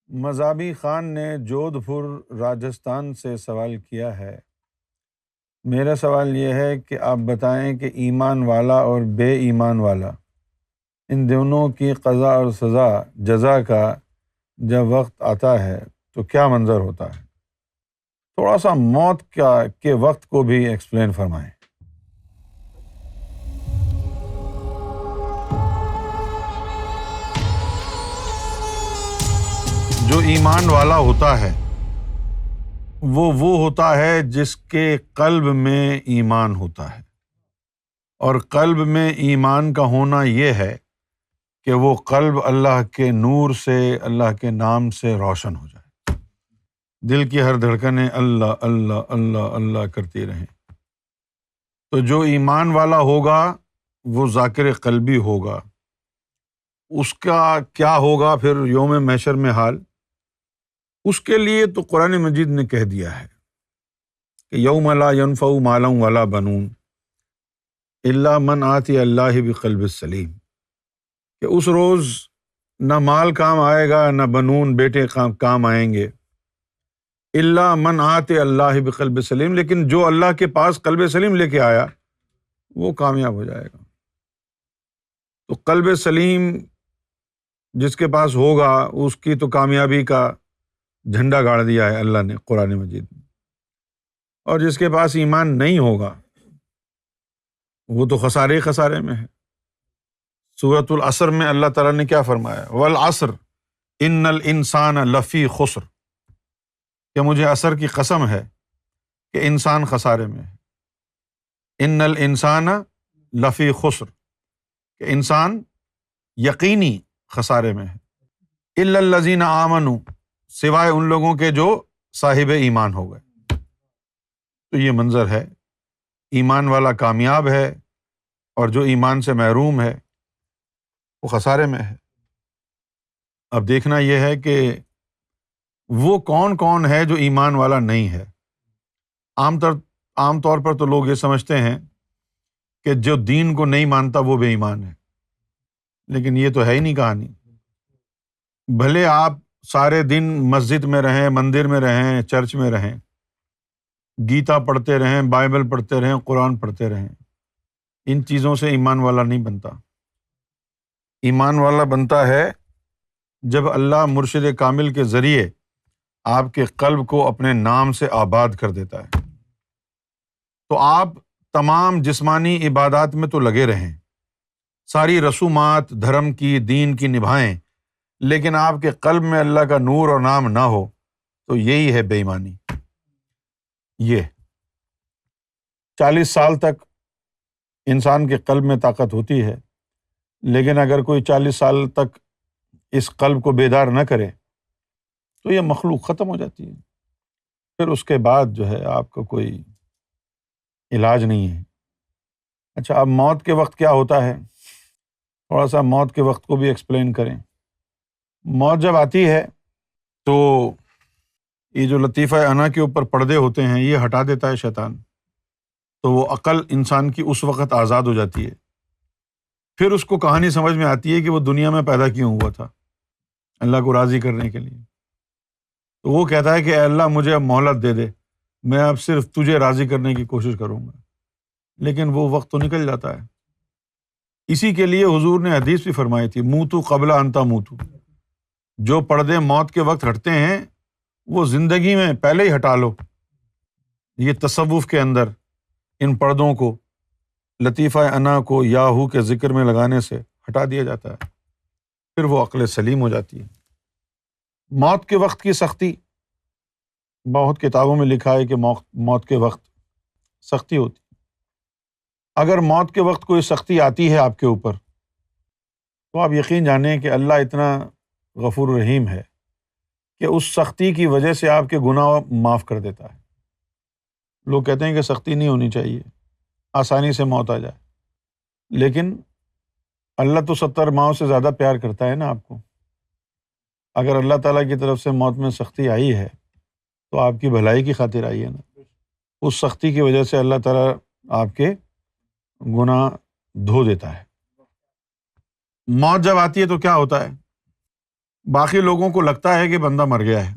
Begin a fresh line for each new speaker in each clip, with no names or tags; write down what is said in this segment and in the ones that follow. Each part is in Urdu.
مذابی خان نے جودھ پور راجستھان سے سوال کیا ہے۔ میرا سوال یہ ہے کہ آپ بتائیں کہ ایمان والا اور بے ایمان والا ان دونوں کی قضا اور سزا جزا کا جب وقت آتا ہے تو کیا منظر ہوتا ہے؟ تھوڑا سا موت کے وقت کو بھی ایکسپلین فرمائیں۔ جو ایمان والا ہوتا ہے وہ ہوتا ہے جس کے قلب میں ایمان ہوتا ہے، اور قلب میں ایمان کا ہونا یہ ہے کہ وہ قلب اللہ کے نور سے، اللہ کے نام سے روشن ہو جائے، دل کی ہر دھڑکنیں اللہ اللہ اللہ اللہ کرتی رہیں۔ تو جو ایمان والا ہوگا وہ ذاکر قلبی ہوگا، اس کا کیا ہوگا پھر یوم محشر میں حال؟ اس کے لیے تو قرآن مجید نے کہہ دیا ہے کہ یوم لا ینفع مال ولا بنون الا من آتی اللہ بقلب سلیم، کہ اس روز نہ مال کام آئے گا نہ بنون بیٹے کام آئیں گے، الا من آتی اللہ بقلب سلیم، لیکن جو اللہ کے پاس قلب سلیم لے کے آیا وہ کامیاب ہو جائے گا۔ تو قلب سلیم جس کے پاس ہوگا اس کی تو کامیابی کا جھنڈا گاڑ دیا ہے اللہ نے قرآن مجید میں، اور جس کے پاس ایمان نہیں ہوگا وہ تو خسارے خسارے میں ہے۔ سورۃ العصر میں اللہ تعالیٰ نے کیا فرمایا؟ والعصر ان الانسان لفی خسر، کہ مجھے عصر کی قسم ہے کہ انسان خسارے میں ہے۔ ان الانسان لفی خسر، کہ انسان یقینی خسارے میں ہے۔ الا الذین آمنوا، سوائے ان لوگوں کے جو صاحب ایمان ہو گئے۔ تو یہ منظر ہے، ایمان والا کامیاب ہے اور جو ایمان سے محروم ہے وہ خسارے میں ہے۔ اب دیکھنا یہ ہے کہ وہ کون کون ہے جو ایمان والا نہیں ہے۔ عام طور پر تو لوگ یہ سمجھتے ہیں کہ جو دین کو نہیں مانتا وہ بے ایمان ہے، لیکن یہ تو ہے ہی نہیں کہانی۔ بھلے آپ سارے دن مسجد میں رہیں، مندر میں رہیں، چرچ میں رہیں، گیتا پڑھتے رہیں، بائبل پڑھتے رہیں، قرآن پڑھتے رہیں، ان چیزوں سے ایمان والا نہیں بنتا۔ ایمان والا بنتا ہے جب اللہ مرشد کامل کے ذریعے آپ کے قلب کو اپنے نام سے آباد کر دیتا ہے۔ تو آپ تمام جسمانی عبادات میں تو لگے رہیں، ساری رسومات دھرم کی، دین کی نبھائیں، لیکن آپ کے قلب میں اللہ کا نور اور نام نہ ہو تو یہی ہے بے ایمانی۔ یہ 40 سال تک انسان کے قلب میں طاقت ہوتی ہے، لیکن اگر کوئی 40 سال تک اس قلب کو بیدار نہ کرے تو یہ مخلوق ختم ہو جاتی ہے، پھر اس کے بعد جو ہے آپ کا کوئی علاج نہیں ہے۔ اچھا، اب موت کے وقت کیا ہوتا ہے؟ تھوڑا سا موت کے وقت کو بھی ایکسپلین کریں۔ موت جب آتی ہے تو یہ جو لطیفہ انا کے اوپر پردے ہوتے ہیں یہ ہٹا دیتا ہے شیطان، تو وہ عقل انسان کی اس وقت آزاد ہو جاتی ہے۔ پھر اس کو کہانی سمجھ میں آتی ہے کہ وہ دنیا میں پیدا کیوں ہوا تھا، اللہ کو راضی کرنے کے لیے۔ تو وہ کہتا ہے کہ اے اللہ مجھے اب مہلت دے دے، میں اب صرف تجھے راضی کرنے کی کوشش کروں گا، لیکن وہ وقت تو نکل جاتا ہے۔ اسی کے لیے حضور نے حدیث بھی فرمائی تھی، موتو قبل ان تموتو، جو پردے موت کے وقت ہٹتے ہیں وہ زندگی میں پہلے ہی ہٹا لو۔ یہ تصوف کے اندر ان پردوں کو، لطیفہ انا کو یاہو کے ذکر میں لگانے سے ہٹا دیا جاتا ہے، پھر وہ عقل سلیم ہو جاتی ہے۔ موت کے وقت کی سختی، بہت کتابوں میں لکھا ہے کہ موت کے وقت سختی ہوتی ہے۔ اگر موت کے وقت کوئی سختی آتی ہے آپ کے اوپر تو آپ یقین جانیں کہ اللہ اتنا غفور رحیم ہے کہ اس سختی کی وجہ سے آپ کے گناہ معاف کر دیتا ہے۔ لوگ کہتے ہیں کہ سختی نہیں ہونی چاہیے، آسانی سے موت آ جائے، لیکن اللہ تو 70 ماؤں سے زیادہ پیار کرتا ہے نا آپ کو۔ اگر اللہ تعالیٰ کی طرف سے موت میں سختی آئی ہے تو آپ کی بھلائی کی خاطر آئی ہے نا۔ اس سختی کی وجہ سے اللہ تعالیٰ آپ کے گناہ دھو دیتا ہے۔ موت جب آتی ہے تو کیا ہوتا ہے؟ باقی لوگوں کو لگتا ہے کہ بندہ مر گیا ہے،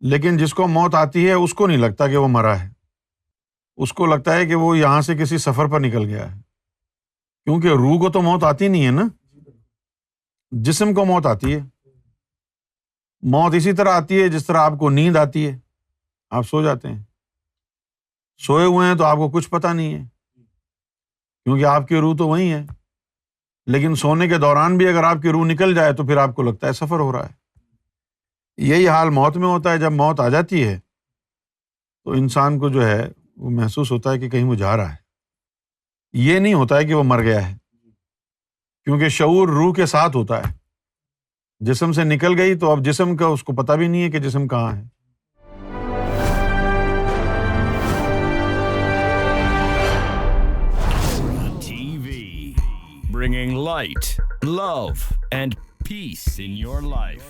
لیکن جس کو موت آتی ہے اس کو نہیں لگتا کہ وہ مرا ہے، اس کو لگتا ہے کہ وہ یہاں سے کسی سفر پر نکل گیا ہے، کیونکہ روح کو تو موت آتی نہیں ہے نا، جسم کو موت آتی ہے۔ موت اسی طرح آتی ہے جس طرح آپ کو نیند آتی ہے، آپ سو جاتے ہیں، سوئے ہوئے ہیں تو آپ کو کچھ پتہ نہیں ہے، کیونکہ آپ کی روح تو وہیں ہے، لیکن سونے کے دوران بھی اگر آپ کی روح نکل جائے تو پھر آپ کو لگتا ہے سفر ہو رہا ہے۔ یہی حال موت میں ہوتا ہے۔ جب موت آ جاتی ہے تو انسان کو جو ہے وہ محسوس ہوتا ہے کہ کہیں وہ جا رہا ہے، یہ نہیں ہوتا ہے کہ وہ مر گیا ہے، کیونکہ شعور روح کے ساتھ ہوتا ہے، جسم سے نکل گئی تو اب جسم کا اس کو پتہ بھی نہیں ہے کہ جسم کہاں ہے۔
TV, bringing light, love, and peace in your life.